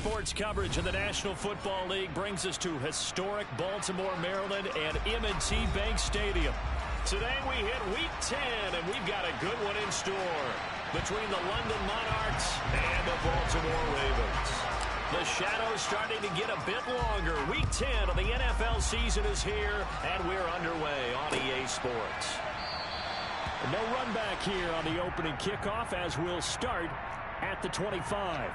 sports coverage of the National Football League brings us to historic Baltimore, Maryland, and M&T Bank Stadium. Today we hit Week 10, and we've got a good one in store between the London Monarchs and the Baltimore Ravens. The shadow's starting to get a bit longer. Week 10 of the NFL season is here, and we're underway on EA Sports. No run back here on the opening kickoff as we'll start at the 25.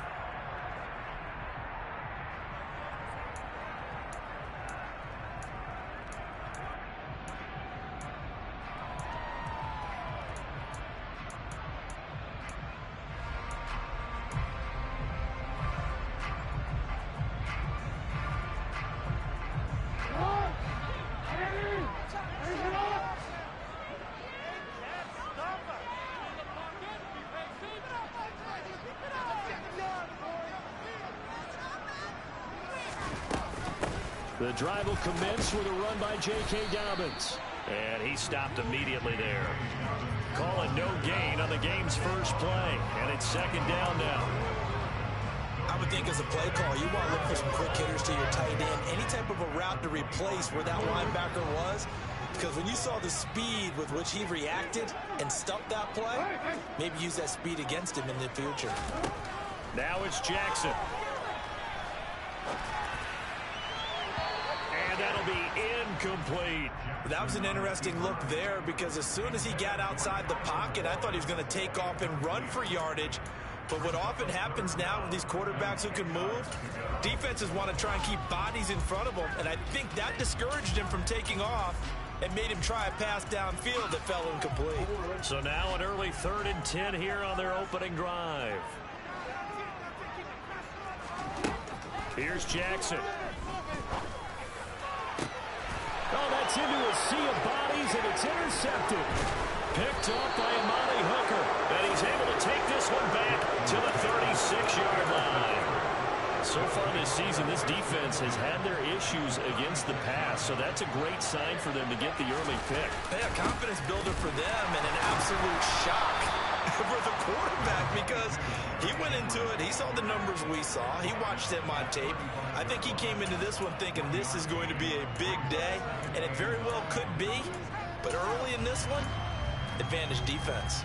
The drive will commence with a run by J.K. Dobbins. And he stopped immediately there. Call it no gain on the game's first play. And it's second down now. I would think as a play call, you want to look for some quick hitters to your tight end. Any type of a route to replace where that linebacker was. Because when you saw the speed with which he reacted and stuffed that play, maybe use that speed against him in the future. Now it's Jackson. That'll be incomplete. That was an interesting look there because as soon as he got outside the pocket, I thought he was going to take off and run for yardage. But what often happens now with these quarterbacks who can move, defenses want to try and keep bodies in front of them, and I think that discouraged him from taking off and made him try a pass downfield that fell incomplete. So now an early 3rd and 10 here on their opening drive. Here's Jackson. Oh, that's into a sea of bodies, and it's intercepted. Picked up by Amani Hooker. And he's able to take this one back to the 36-yard line. So far this season, this defense has had their issues against the pass, so that's a great sign for them to get the early pick. Hey, a confidence builder for them and an absolute shock for the quarterback because he went into it. He saw the numbers we saw. He watched them on tape. I think he came into this one thinking this is going to be a big day, and it very well could be. But early in this one, advantage defense.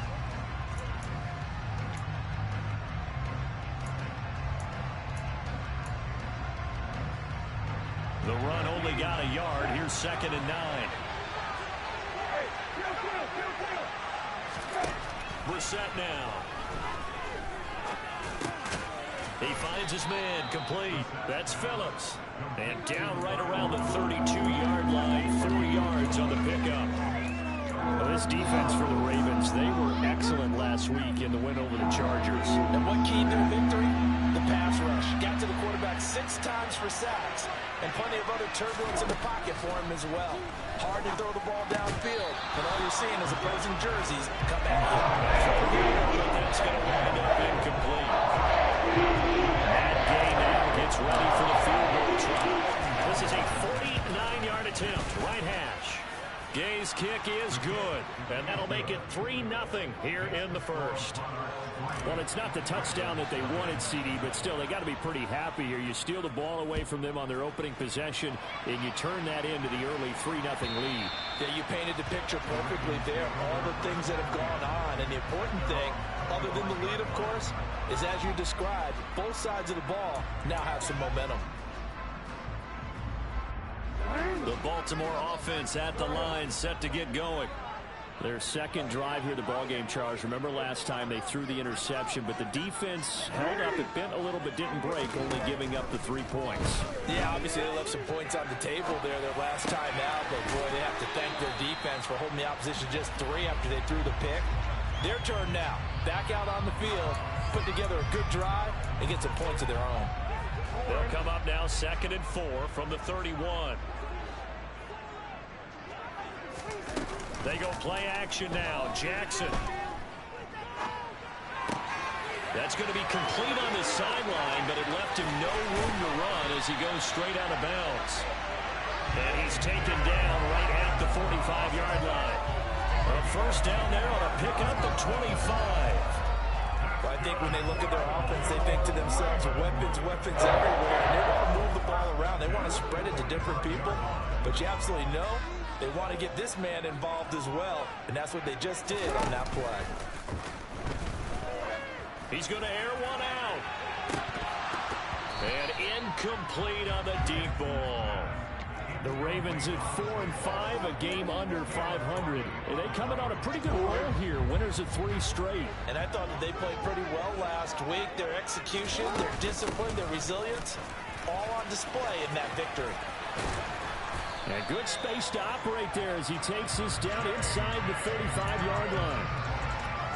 The run only got a yard. Here's 2nd and 9. Brissett now. He finds his man complete. That's Phillips. And down right around the 32-yard line. 4 yards on the pickup. Well, this defense for the Ravens, they were excellent last week in the win over the Chargers. And what keyed their victory? The pass rush. Got to the quarterback 6 times for sacks. And plenty of other turbulence in the pocket for him as well. Hard to throw the ball downfield. And all you're seeing is opposing jerseys come back in. That's going to wind up incomplete. Matt Gay now gets ready for the field goal try. This is a 49-yard attempt. Right hash. Gay's kick is good. And that'll make it 3-0 here in the first. Well, it's not the touchdown that they wanted, CD, but still, they got to be pretty happy here. You steal the ball away from them on their opening possession, and you turn that into the early 3-0 lead. Yeah, you painted the picture perfectly there. All the things that have gone on, and the important thing, other than the lead, of course, is as you described, both sides of the ball now have some momentum. The Baltimore offense at the line, set to get going. Their second drive here, the ballgame, Charles. Remember last time they threw the interception, but the defense held up. It bent a little but didn't break, only giving up the 3 points. Yeah, obviously they left some points on the table there their last time out, but boy, they have to thank their defense for holding the opposition just 3 after they threw the pick. Their turn now. Back out on the field, put together a good drive, and get some points of their own. They'll come up now 2nd and 4 from the 31. They go play action now. Jackson. That's going to be complete on the sideline, but it left him no room to run as he goes straight out of bounds. And he's taken down right at the 45-yard line. A first down there on a pickup at 25. Well, I think when they look at their offense, they think to themselves, weapons, weapons everywhere. And they want to move the ball around. They want to spread it to different people. But you absolutely know they want to get this man involved as well. And that's what they just did on that play. He's going to air one out. And incomplete on the deep ball. The Ravens at 4-5, a game under 500. And they coming on a pretty good roll here. Winners of 3 straight. And I thought that they played pretty well last week. Their execution, their discipline, their resilience, all on display in that victory. And good space to operate there as he takes this down inside the 35-yard line.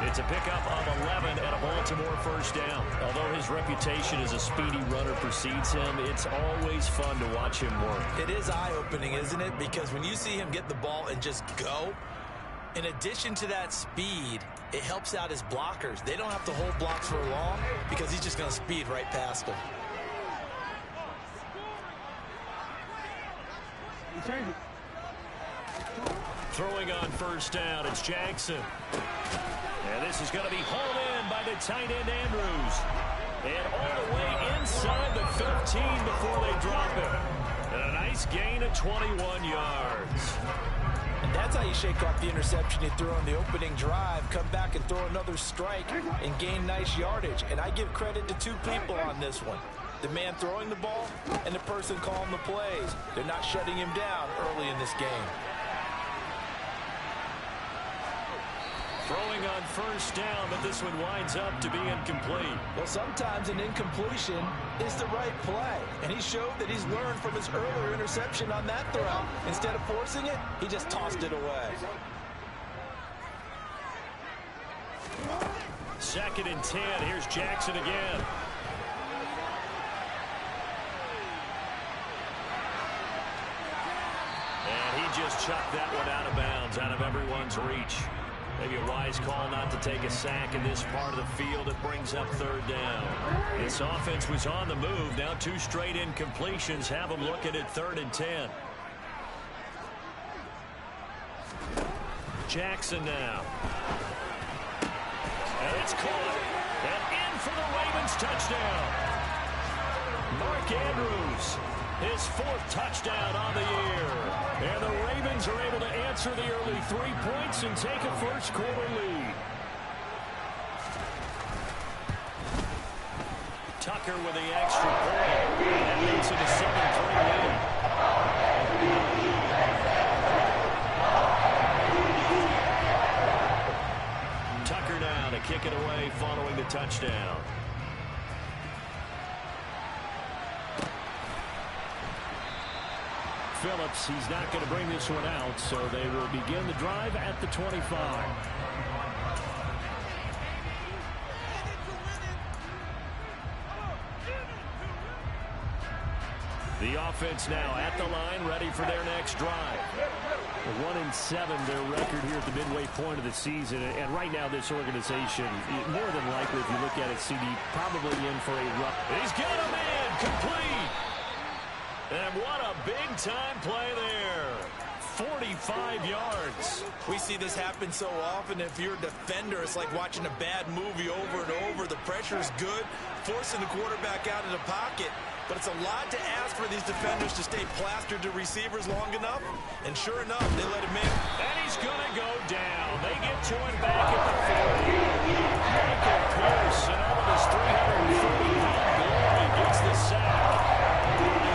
It's a pickup of 11 and a Baltimore first down. Although his reputation as a speedy runner precedes him, it's always fun to watch him work. It is eye-opening, isn't it? Because when you see him get the ball and just go, in addition to that speed, it helps out his blockers. They don't have to hold blocks for long because he's just going to speed right past them. Throwing on first down, it's Jackson. And this is going to be hauled in by the tight end Andrews. And all the way inside the 15 before they drop it. And a nice gain of 21 yards. And that's how you shake off the interception you threw on the opening drive, come back and throw another strike and gain nice yardage. And I give credit to 2 people on this one. The man throwing the ball and the person calling the plays. They're not shutting him down early in this game. Throwing on first down, but this one winds up to be incomplete. Well, sometimes an incompletion is the right play. And he showed that he's learned from his earlier interception on that throw. Instead of forcing it, he just tossed it away. 2nd and 10. Here's Jackson again. And he just chucked that one out of bounds, out of everyone's reach. Maybe a wise call not to take a sack in this part of the field. It brings up 3rd down. This offense was on the move. Now 2 straight incompletions have them looking at 3rd and 10. Jackson now. And it's caught. And in for the Ravens touchdown. Mark Andrews, his 4th touchdown on the year. And the Ravens are able to answer the early 3 points and take a first-quarter lead. Tucker with the extra point. That makes it a 7-3 win. Tucker now to kick it away following the touchdown. Phillips, he's not going to bring this one out, so they will begin the drive at the 25. The offense now at the line, ready for their next drive. 1-7, their record here at the midway point of the season. And right now, this organization, more than likely, if you look at it, CD, probably in for a rough. He's got a man complete. And what a big-time play there. 45 yards. We see this happen so often. If you're a defender, it's like watching a bad movie over and over. The pressure is good, forcing the quarterback out of the pocket. But it's a lot to ask for these defenders to stay plastered to receivers long enough. And sure enough, they let him in. And he's going to go down. They get to him back at the 40. Michael Pierce, and all of his 340-pound glory, gets the sack.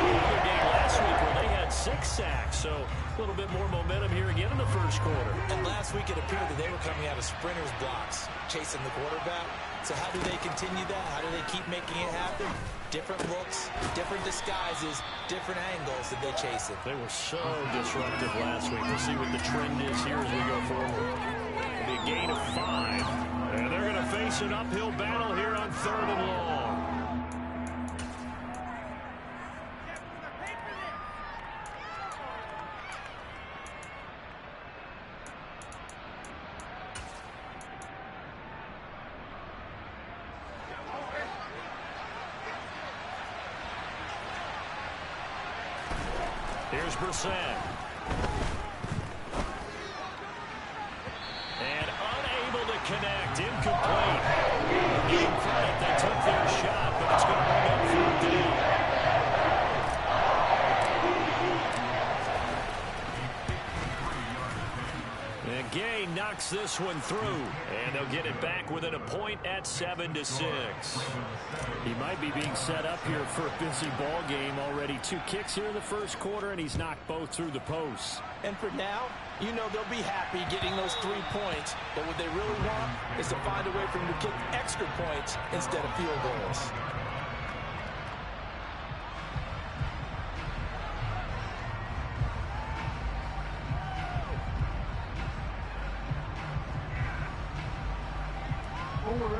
Another game last week where they had 6 sacks. So a little bit more momentum here again in the first quarter. And last week it appeared that they were coming out of sprinters blocks, chasing the quarterback. So how do they continue that? How do they keep making it happen? Different looks, different disguises, different angles that they chase it. They were so disruptive last week. We'll see what the trend is here as we go forward. It'll be a gain of 5. And they're going to face an uphill battle here on 3rd and long. Here's Brissett. And unable to connect. Incomplete. Getting And Gay knocks this one through. And they'll get it back within a point at 7-6. He might be being set up here for a busy ball game. Already 2 kicks here in the first quarter, and he's knocked both through the posts. And for now, you know they'll be happy getting those 3 points. But what they really want is to find a way for him to kick extra points instead of field goals.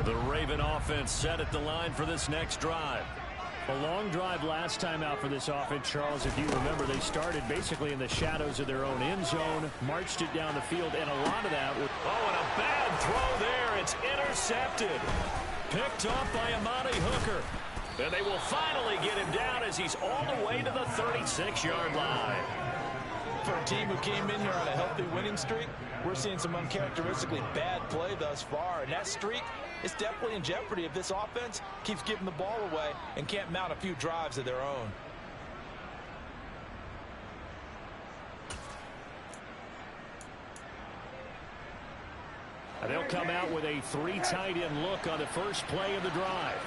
The Raven offense set at the line for this next drive. A long drive last time out for this offense, Charles. If you remember, they started basically in the shadows of their own end zone, marched it down the field, and a lot of that was... Oh, and a bad throw there. It's intercepted. Picked off by Amani Hooker. And they will finally get him down as he's all the way to the 36-yard line. For a team who came in here on a healthy winning streak, we're seeing some uncharacteristically bad play thus far. And that streak is definitely in jeopardy if this offense keeps giving the ball away and can't mount a few drives of their own. And they'll come out with a 3 tight end look on the first play of the drive.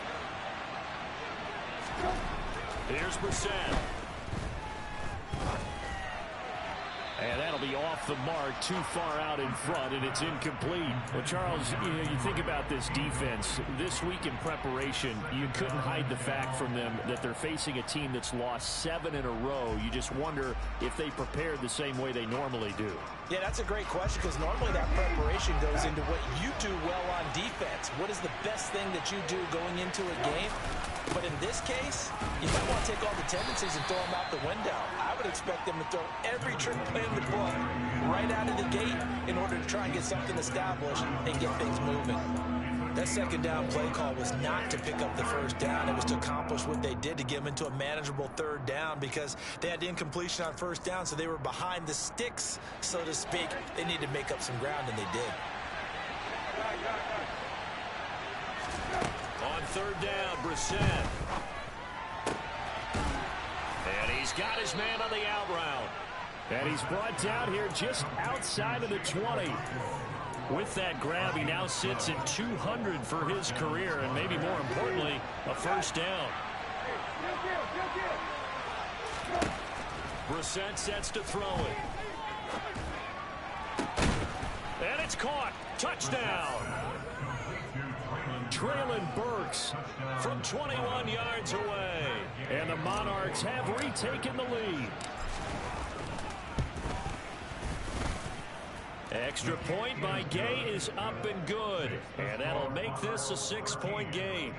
Here's Brissett. And that'll be off the mark, too far out in front, and it's incomplete. Well, Charles, you think about this defense. This week in preparation, you couldn't hide the fact from them that they're facing a team that's lost 7 in a row. You just wonder if they prepared the same way they normally do. Yeah, that's a great question, because normally that preparation goes into what you do well on defense. What is the best thing that you do going into a game? But in this case, you might want to take all the tendencies and throw them out the window. I would expect them to throw every trick play in the book right out of the gate in order to try and get something established and get things moving. That second down play call was not to pick up the first down. It was to accomplish what they did to get them into a manageable third down, because they had the incompletion on first down, so they were behind the sticks, so to speak. They needed to make up some ground, and they did. On third down, Brissett. And he's got his man on the out route. And he's brought down here just outside of the 20. With that grab, he now sits at 200 for his career, and maybe more importantly, a first down. Brissett sets to throw it. And it's caught. Touchdown. Traylon Burks from 21 yards away. And the Monarchs have retaken the lead. Extra point by Gay is up and good. And that'll make this a 6-point game.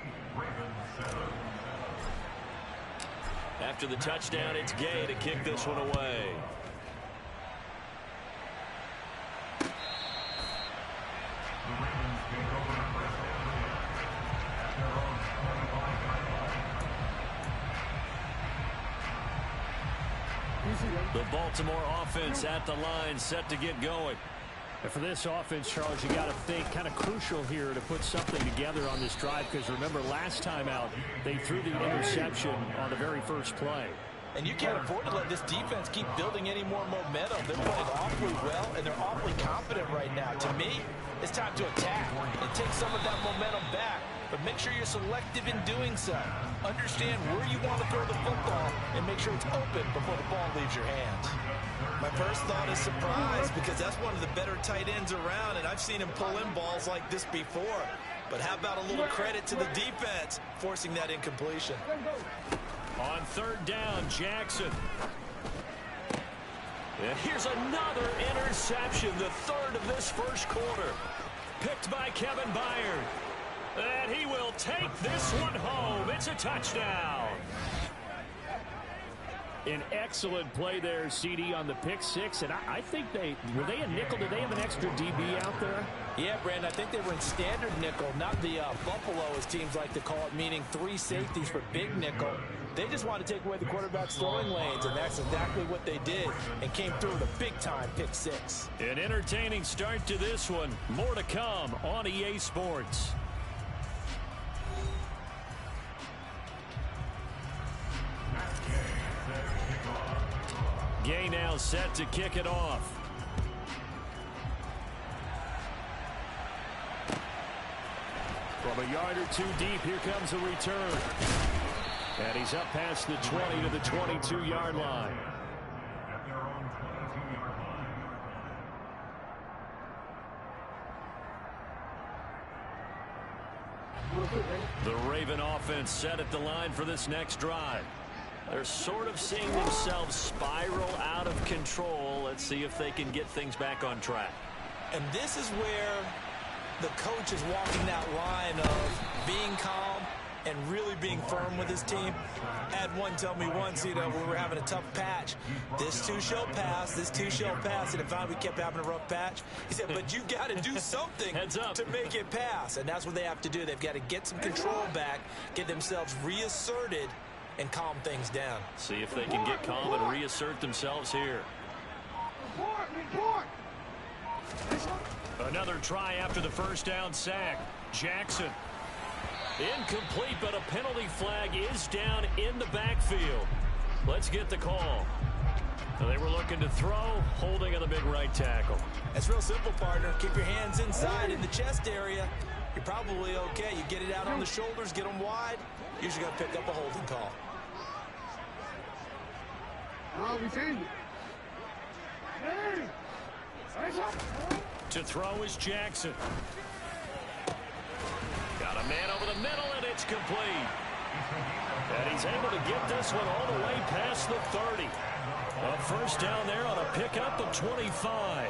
After the touchdown, it's Gay to kick this one away. The Baltimore offense at the line, set to get going. And for this offense, Charles, you got to think kind of crucial here to put something together on this drive, because remember last time out they threw the interception on the very first play. And you can't afford to let this defense keep building any more momentum. They're playing awfully well, and they're awfully confident right now. To me, it's time to attack and take some of that momentum back. But make sure you're selective in doing so. Understand where you want to throw the football and make sure it's open before the ball leaves your hands. My first thought is surprise, because that's one of the better tight ends around, and I've seen him pull in balls like this before. But how about a little credit to the defense forcing that incompletion? On third down, Jackson. And here's another interception, the third of this first quarter. Picked by Kevin Byard. And he will take this one home. It's a touchdown. An excellent play there, CD, on the pick six. And I think were they a nickel? Did they have an extra DB out there? Yeah, Brandon, I think they were in standard nickel, not the Buffalo, as teams like to call it, meaning 3 safeties for big nickel. They just wanted to take away the quarterback's throwing lanes, and that's exactly what they did, and came through with a big-time pick six. An entertaining start to this one. More to come on EA Sports. Gay now set to kick it off. From a yard or two deep, here comes a return. And he's up past the 20 to the 22-yard line. The Raven offense set at the line for this next drive. They're sort of seeing themselves spiral out of control. Let's see if they can get things back on track. And this is where the coach is walking that line of being calm and really being firm with his team. I had one tell me once, when we were having a tough patch, this too shall pass, this too shall pass, and finally we kept having a rough patch. He said, but you got to do something to make it pass, and that's what they have to do. They've got to get some control back, get themselves reasserted, and calm things down. See if they can get calm and reassert themselves here. Another try after the first down sack. Jackson. Incomplete, but a penalty flag is down in the backfield. Let's get the call. They were looking to throw, holding on the big right tackle. That's real simple, partner. Keep your hands inside in the chest area. You're probably okay. You get it out on the shoulders, get them wide. Usually got to pick up a holding call. To throw is Jackson. Got a man over the middle, and it's complete. And he's able to get this one all the way past the 30. A first down there on a pickup of 25.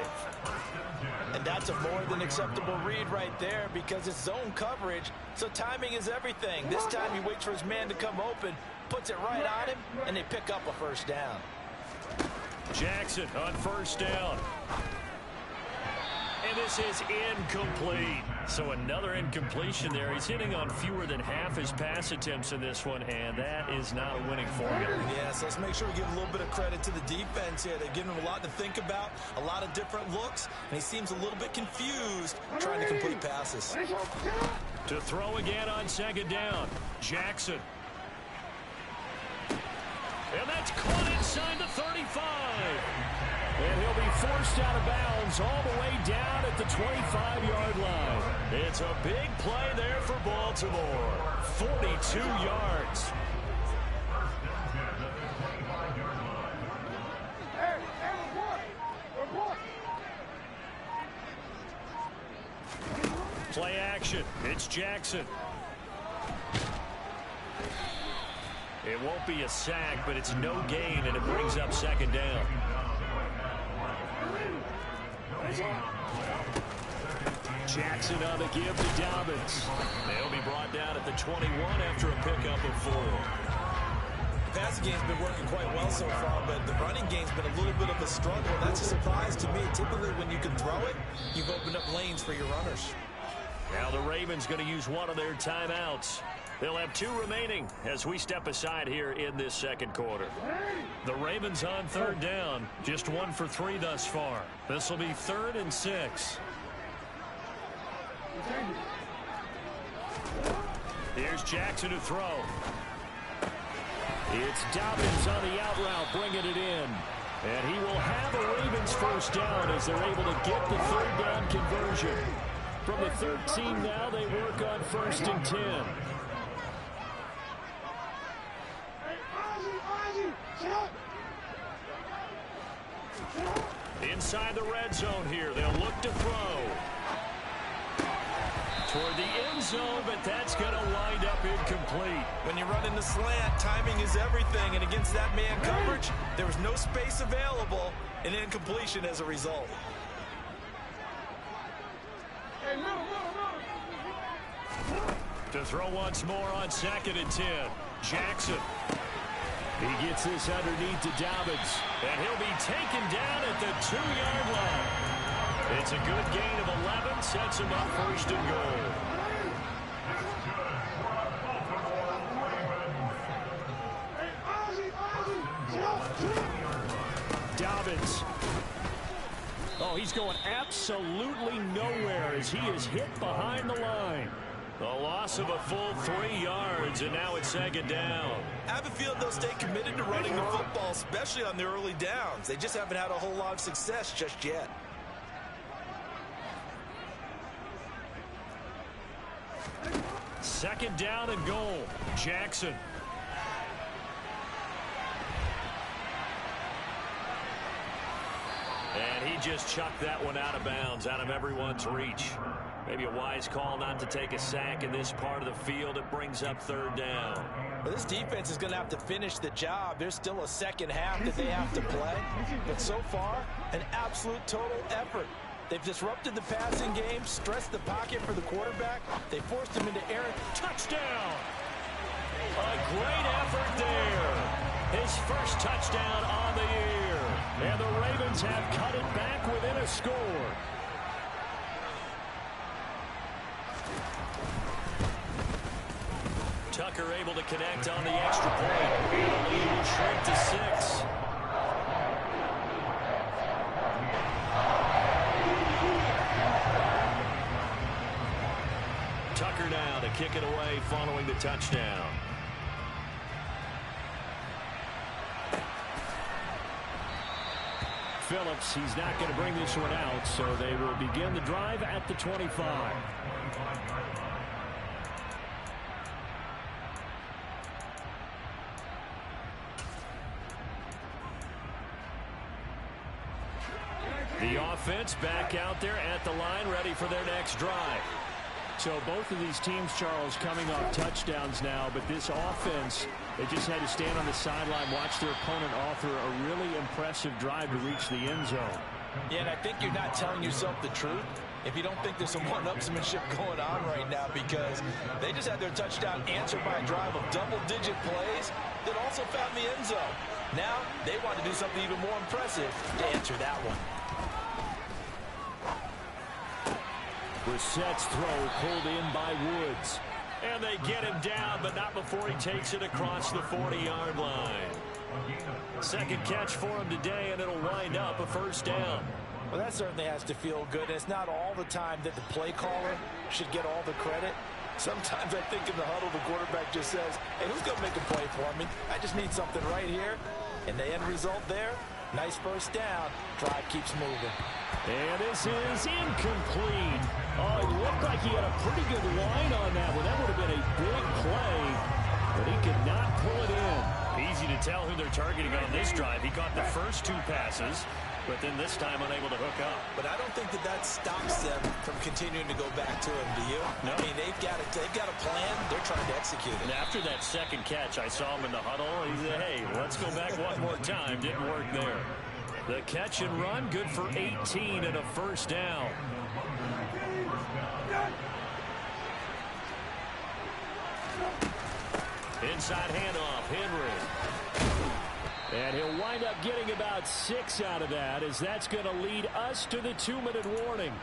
And that's a more than acceptable read right there because it's zone coverage, so timing is everything. This time he waits for his man to come open, puts it right on him, and they pick up a first down. Jackson on first down. And this is incomplete. So another incompletion there. He's hitting on fewer than half his pass attempts in this one, and that is not a winning formula. Yeah, so let's make sure we give a little bit of credit to the defense here. They're giving him a lot to think about, a lot of different looks, and he seems a little bit confused trying to complete passes. To throw again on second down, Jackson. And that's caught inside the 35. And he'll be forced out of bounds all the way down at the 25-yard line. It's a big play there for Baltimore. 42 yards. Play action. It's Jackson. It won't be a sack, but it's no gain, and it brings up second down. Jackson on the give to Dobbins. They'll be brought down at the 21 after a pickup of 4. The passing game's been working quite well so far, but the running game's been a little bit of a struggle. That's a surprise to me. Typically, when you can throw it, you've opened up lanes for your runners. Now the Ravens going to use one of their timeouts. They'll have 2 remaining as we step aside here in this second quarter. The Ravens on third down, just 1 for 3 thus far. This will be 3rd and 6. Here's Jackson to throw. It's Dobbins on the out route, bringing it in. And he will have a Ravens first down as they're able to get the third down conversion. From the 13 now, they work on 1st and 10. Inside the red zone here, they'll look to throw. Toward the end zone, but that's going to wind up incomplete. When you run in the slant, timing is everything, and against that man coverage, there was no space available, and incompletion as a result. To throw once more on 2nd and 10. Jackson. He gets this underneath to Dobbins, and he'll be taken down at the 2-yard line. It's a good gain of 11, sets him up 1st and goal. Dobbins. Oh, he's going absolutely nowhere as he is hit behind the line. A loss of a full 3 yards, and now it's 2nd down. I have a feeling they'll stay committed to running the football, especially on the early downs. They just haven't had a whole lot of success just yet. Second down and goal. Jackson. And he just chucked that one out of bounds, out of everyone's reach. Maybe a wise call not to take a sack in this part of the field. It brings up third down. Well, this defense is going to have to finish the job. There's still a second half that they have to play. But so far, an absolute total effort. They've disrupted the passing game, stressed the pocket for the quarterback. They forced him into errant. Touchdown! A great effort there. His first touchdown on the year. And the Ravens have cut it back within a score. Tucker able to connect on the extra point. The lead will shrink to 6. Tucker now to kick it away following the touchdown. Phillips, he's not going to bring this one out, so they will begin the drive at the 25. The offense back out there at the line, ready for their next drive. So both of these teams, Charles, coming off touchdowns now, but this offense, they just had to stand on the sideline, watch their opponent author a really impressive drive to reach the end zone. Yeah, and I think you're not telling yourself the truth if you don't think there's some one-upsmanship going on right now, because they just had their touchdown answered by a drive of double-digit plays that also found the end zone. Now they want to do something even more impressive to answer that one. Brissett's throw pulled in by Woods. And they get him down, but not before he takes it across the 40-yard line. Second catch for him today, and it'll wind up a first down. Well, that certainly has to feel good. And it's not all the time that the play caller should get all the credit. Sometimes I think in the huddle, the quarterback just says, hey, who's going to make a play for me? I just need something right here. And the end result there, nice first down. Drive keeps moving. And this is incomplete. Oh, it looked like he had a pretty good line on that one. That would have been a big play, but he could not pull it in. Easy to tell who they're targeting on this drive. He caught the first 2 passes, but then this time unable to hook up. But I don't think that stops them from continuing to go back to him, do you? No. I mean, they've got a plan. They're trying to execute it. And after that second catch, I saw him in the huddle. He said, hey, let's go back one more time. Didn't work there. The catch and run, good for 18 and a first down. Inside handoff, Henry. And he'll wind up getting about 6 out of that, as that's going to lead us to the 2-minute warning.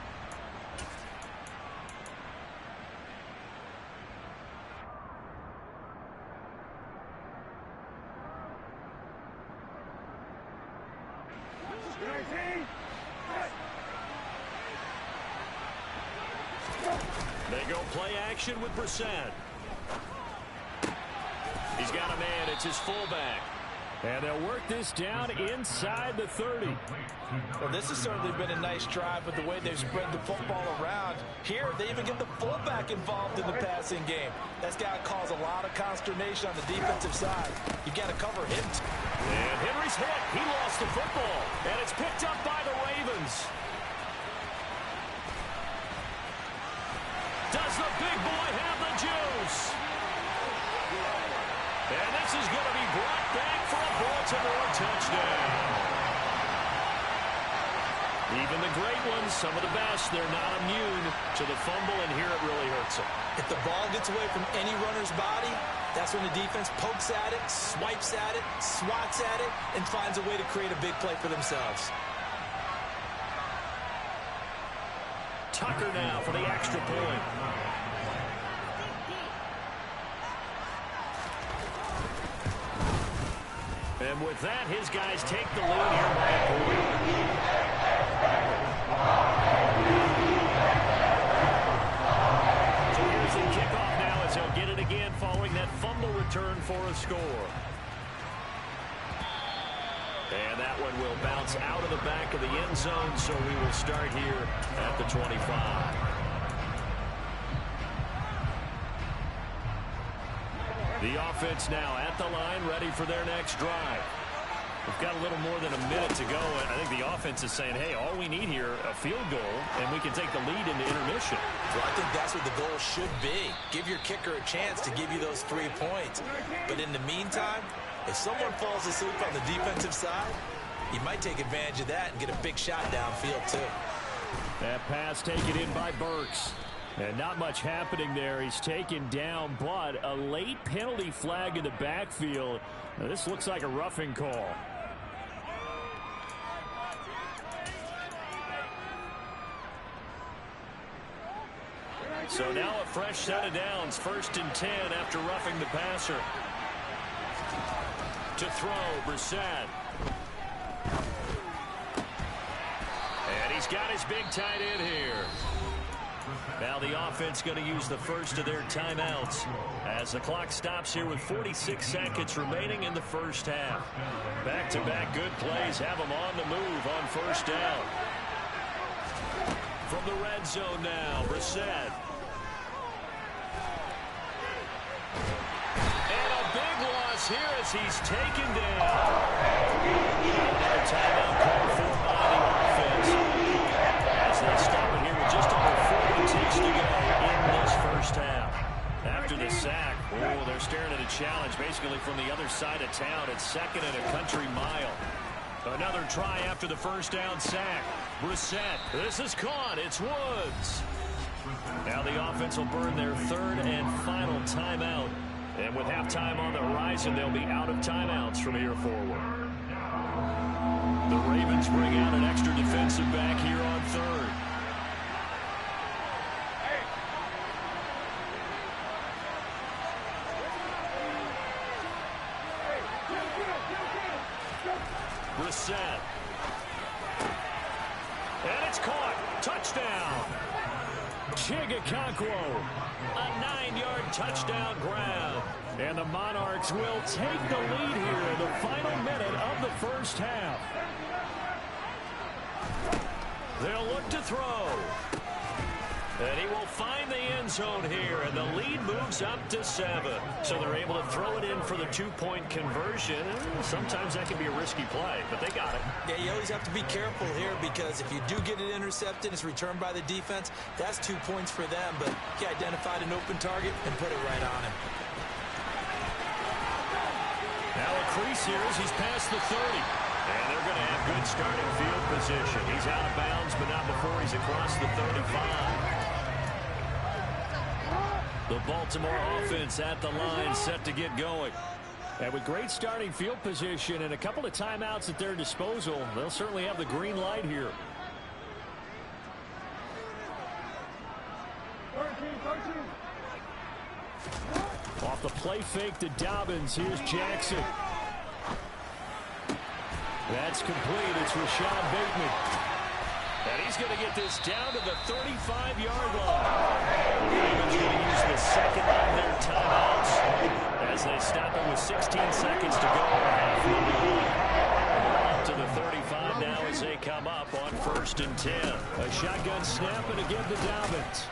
They go play action with Brissett. He's got a man. It's his fullback. And they'll work this down inside the 30. Well, this has certainly been a nice drive with the way they've spread the football around. Here, they even get the fullback involved in the passing game. That's got to cause a lot of consternation on the defensive side. You got to cover him. And Henry's hit. He lost the football. And it's picked up by the Ravens. Does the big boy have the juice? And this is going to be brought back for a Baltimore touchdown. Even the great ones, some of the best, they're not immune to the fumble, and here it really hurts them. If the ball gets away from any runner's body, that's when the defense pokes at it, swipes at it, swats at it, and finds a way to create a big play for themselves. Tucker now for the extra point. And with that, his guys take the lead here by a point. So here's the kickoff now as he'll get it again following that fumble return for a score. And that one will bounce out of the back of the end zone, so we will start here at the 25. The offense now at the line, ready for their next drive. We've got a little more than a minute to go, and I think the offense is saying, hey, all we need here, a field goal, and we can take the lead into intermission. Well, I think that's what the goal should be. Give your kicker a chance to give you those 3 points. But in the meantime, if someone falls asleep on the defensive side, he might take advantage of that and get a big shot downfield, too. That pass taken in by Burks. And not much happening there. He's taken down, but a late penalty flag in the backfield. Now, this looks like a roughing call. So now a fresh set of downs. 1st and 10 after roughing the passer. To throw, Brissett. And he's got his big tight end here. Now the offense going to use the first of their timeouts as the clock stops here with 46 seconds remaining in the first half. Back-to-back good plays have them on the move on 1st down. From the red zone now, Brissett. And a big loss here as he's taken down. Another timeout called for by the offense. As they stop it here with just over 4 to go in this first half. After the sack, they're staring at a challenge basically from the other side of town. It's 2nd and a country mile. Another try after the first down sack. Brissett, this is caught. It's Woods. Now the offense will burn their 3rd and final timeout. And with halftime on the horizon, they'll be out of timeouts from here forward. The Ravens bring out an extra defensive back here on 3rd. Brissett. And it's caught. Touchdown. Chigakonkwo. A 9-yard touchdown grab. And the Monarchs will take the lead here in the final minute of the first half. They'll look to throw. And he will find the end zone here, and the lead moves up to 7. So they're able to throw it in for the 2-point conversion. Sometimes that can be a risky play, but they got it. Yeah, you always have to be careful here because if you do get it intercepted, it's returned by the defense, that's 2 points for them. But he identified an open target and put it right on him. Now a crease here as he's past the 30. And they're going to have good starting field position. He's out of bounds, but not before he's across the 35. The Baltimore offense at the line, set to get going. And with great starting field position and a couple of timeouts at their disposal, they'll certainly have the green light here. 13. Off the play fake to Dobbins. Here's Jackson. That's complete. It's Rashad Bateman. And he's going to get this down to the 35-yard line. The Ravens going to use the second of their timeouts as they stop it with 16 seconds to go. Up to the 35 now as they come up on 1st and 10. A shotgun snap and again to Dobbins.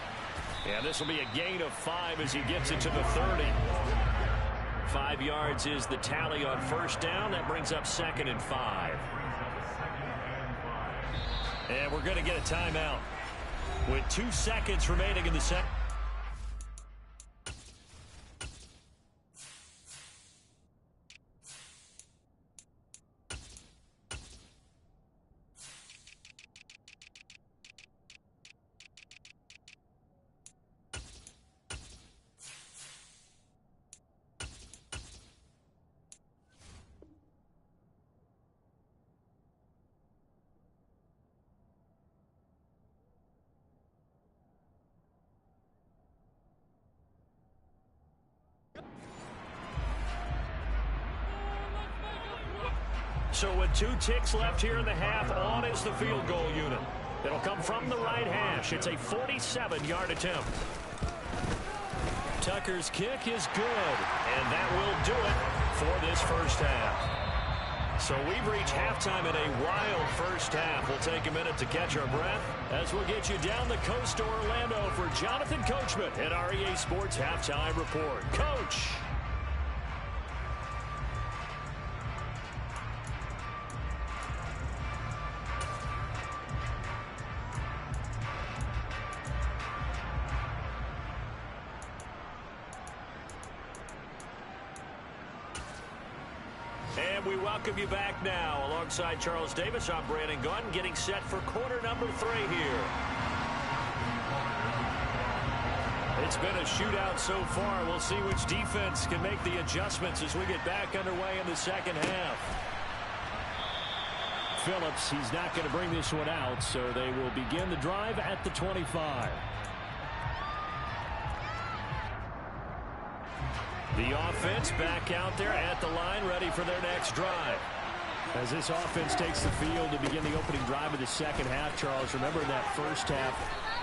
And this will be a gain of 5 as he gets it to the 30. 5 yards is the tally on 1st down. That brings up 2nd and 5. And we're going to get a timeout with 2 seconds remaining in the second. So with 2 ticks left here in the half, on is the field goal unit. It'll come from the right hash. It's a 47-yard attempt. Tucker's kick is good, and that will do it for this first half. So we've reached halftime in a wild first half. We'll take a minute to catch our breath as we'll get you down the coast to Orlando for Jonathan Coachman at our EA Sports Halftime Report. Coach. And we welcome you back now. Alongside Charles Davis, I'm Brandon Gunn, getting set for quarter number 3 here. It's been a shootout so far. We'll see which defense can make the adjustments as we get back underway in the second half. Phillips, he's not going to bring this one out, so they will begin the drive at the 25. The offense back out there at the line, ready for their next drive. As this offense takes the field to begin the opening drive of the second half, Charles, remember in that first half,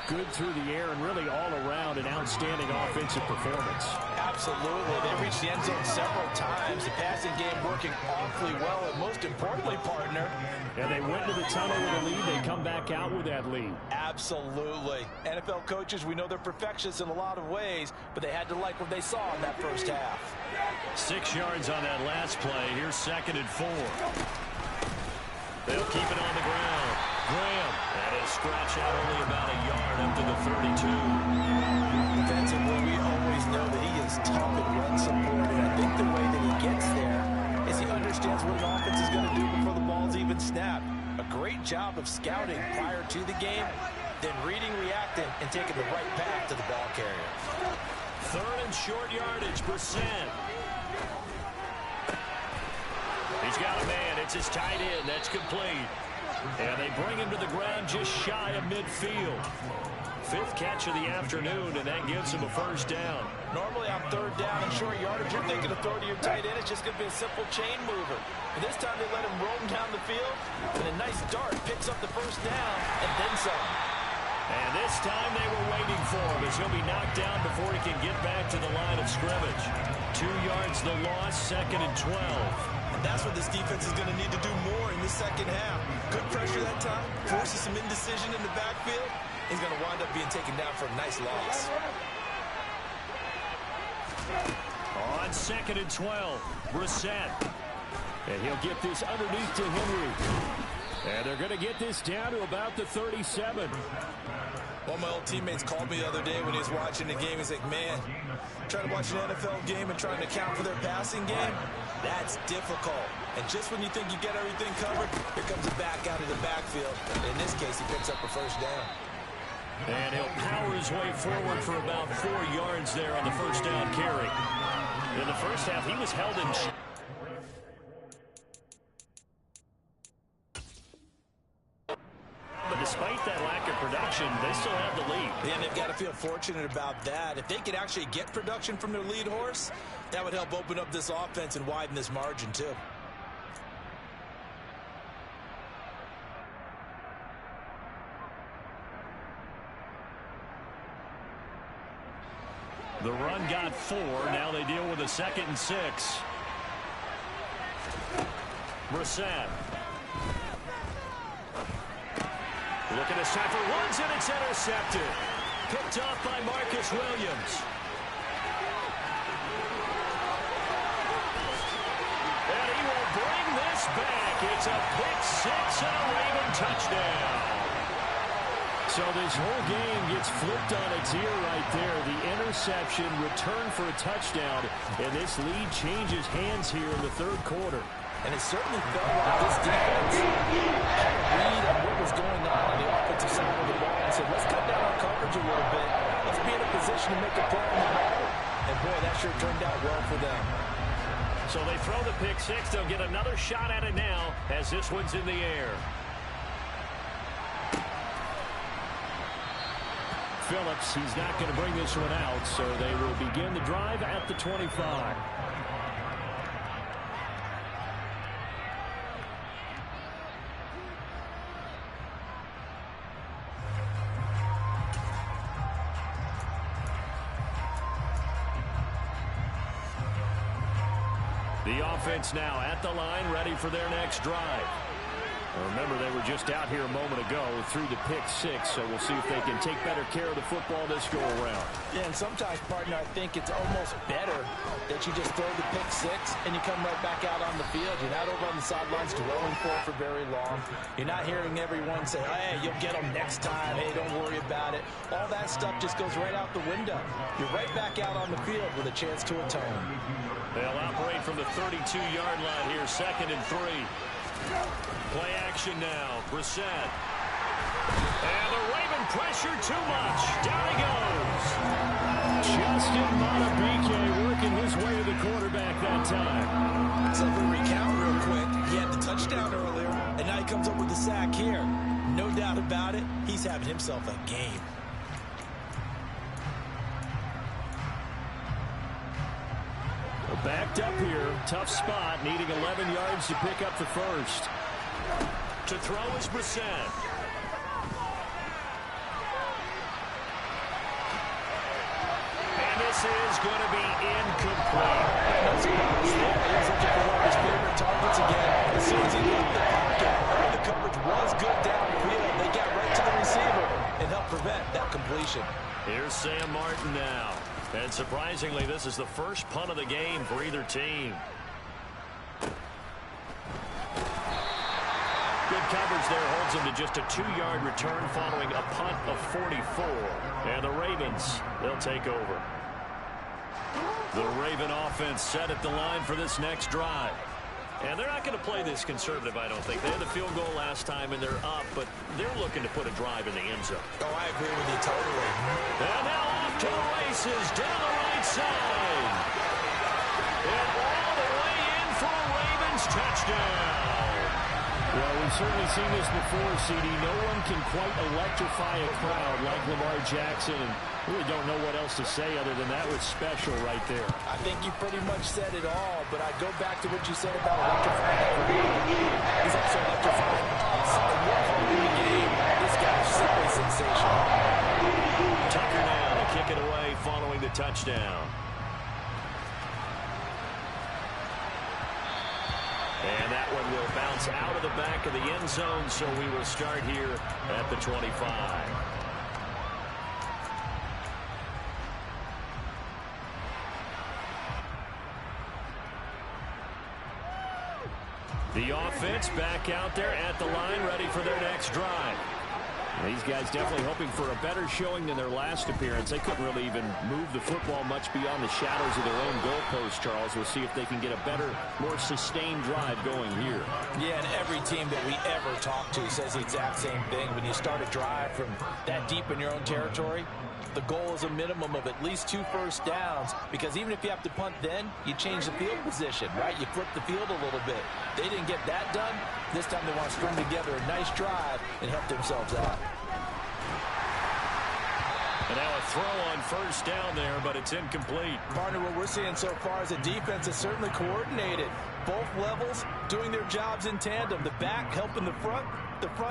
good through the air and really all around an outstanding offensive performance. Absolutely. They reached the end zone several times. The passing game working awfully well, and most importantly, partner. And they went to the tunnel with a lead. They come back out with that lead. Absolutely. NFL coaches, we know they're perfectionists in a lot of ways, but they had to like what they saw in that first half. 6 yards on that last play. Here's 2nd and 4. They'll keep it on the ground. Graham, that is scratch out only about a yard up to the 32. Defensively, we always know that he is tough and run supported. I think the way that he gets there is he understands what an offense is going to do before the ball's even snapped. A great job of scouting prior to the game, then reading, reacting, and taking the right path to the ball carrier. 3rd and short yardage, Brissett. He's got a man. It's his tight end. That's complete. And they bring him to the ground just shy of midfield. 5th catch of the afternoon, and that gives him a first down. Normally on 3rd down and short yardage, you're thinking of throw to your tight end. It's just going to be a simple chain mover. But this time they let him roam down the field, and a nice dart picks up the first down, and then some. And this time they were waiting for him as he'll be knocked down before he can get back to the line of scrimmage. 2 yards the loss, 2nd and 12. And that's what this defense is going to need to do more in the second half. Good pressure that time, forces some indecision in the backfield. He's going to wind up being taken down for a nice loss. On 2nd and 12, Brissett. And he'll get this underneath to Henry. And they're going to get this down to about the 37. One of my old teammates called me the other day when he was watching the game. He's like, man, trying to watch an NFL game and trying to account for their passing game, that's difficult. And just when you think you get everything covered, here comes a back out of the backfield. In this case, he picks up a first down. And he'll power his way forward for about 4 yards there on the first down carry. In the first half, he was held in check. But despite that lack of production, they still have the lead. And they've got to feel fortunate about that. If they could actually get production from their lead horse, that would help open up this offense and widen this margin too. The run got 4. Now they deal with a 2nd and 6. Brissett. Looking this time for Woods, and it's intercepted. Picked off by Marcus Williams. And he will bring this back. It's a pick 6 and a Raven touchdown. So this whole game gets flipped on its ear right there. The interception, return for a touchdown, and this lead changes hands here in the 3rd quarter. And it certainly felt like this defense had a read on what was going on the offensive side of the ball and said, let's cut down our coverage a little bit. Let's be in a position to make a play on the ball. And boy, that sure turned out well for them. So they throw the pick 6. They'll get another shot at it now as this one's in the air. Phillips, he's not going to bring this one out, so they will begin the drive at the 25. The offense now at the line, ready for their next drive. Remember, they were just out here a moment ago through the pick six, so we'll see if they can take better care of the football this go-around. Yeah, and sometimes, partner, I think it's almost better that you just throw the pick six and you come right back out on the field. You're not over on the sidelines dwelling for very long. You're not hearing everyone say, hey, you'll get them next time. Hey, don't worry about it. All that stuff just goes right out the window. You're right back out on the field with a chance to atone. They'll operate from the 32-yard line here, 2nd and 3. Play action now. Brissett. And the Raven pressure too much. Down he goes. Justin Monarchs working his way to the quarterback that time. So if we recount real quick, he had the touchdown earlier, and now he comes up with the sack here. No doubt about it, he's having himself a game. Backed up here, tough spot, needing 11 yards to pick up the first. To throw is Brissett. And this is going to be incomplete. No surprise there. He was looking for one of his favorite targets again. As soon as he left the pocket, the coverage was good downfield. They got right to the receiver and helped prevent that completion. Here's Sam Martin now. And surprisingly, this is the first punt of the game for either team. Good coverage there holds him to just a 2-yard return following a punt of 44. And the Ravens, they'll take over. The Raven offense set at the line for this next drive. And they're not going to play this conservative, I don't think. They had the field goal last time, and they're up, but they're looking to put a drive in the end zone. Oh, I agree with you totally. And now off to the races down the right side. And all the way in for a Ravens touchdown. Well, we've certainly seen this before, CD. No one can quite electrify a crowd like Lamar Jackson. And really don't know what else to say other than that was special right there. I think you pretty much said it all, but I go back to what you said about electrifying. He's also electrifying. And what holding the game, this guy's simply sensational. Tucker now to kick it away following the touchdown. And that one will bounce out of the back of the end zone, so we will start here at the 25. The offense back out there at the line, ready for their next drive. These guys definitely hoping for a better showing than their last appearance. They couldn't really even move the football much beyond the shadows of their own goalpost, Charles. We'll see if they can get a better, more sustained drive going here. Yeah, and every team that we ever talk to says the exact same thing. When you start a drive from that deep in your own territory, the goal is a minimum of at least 2 first downs, because even if you have to punt then, you change the field position, right? You flip the field a little bit. They didn't get that done. This time they want to string together a nice drive and help themselves out. And now a throw on first down there, but it's incomplete. Partner, what we're seeing so far is a defense is certainly coordinated. Both levels doing their jobs in tandem. The back helping the front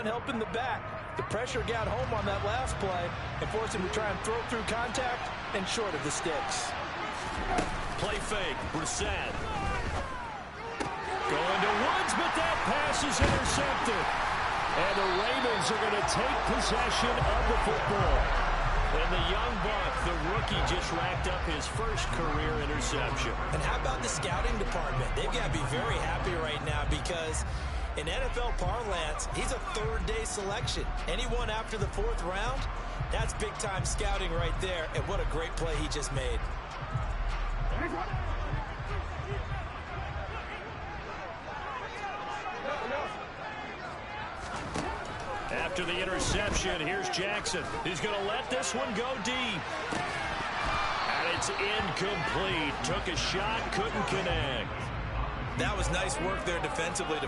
helping the back. The pressure got home on that last play and forced him to try and throw through contact and short of the sticks. Play fake, Brissett. Going to Woods, but that pass is intercepted. And the Ravens are going to take possession of the football. And the young buck, the rookie, just racked up his first career interception. And how about the scouting department? They've got to be very happy right now because in NFL parlance, he's a third-day selection. Anyone after the 4th round, that's big-time scouting right there. And what a great play he just made. After the interception, here's Jackson. He's going to let this one go deep. And it's incomplete. Took a shot, couldn't connect. That was nice work there defensively to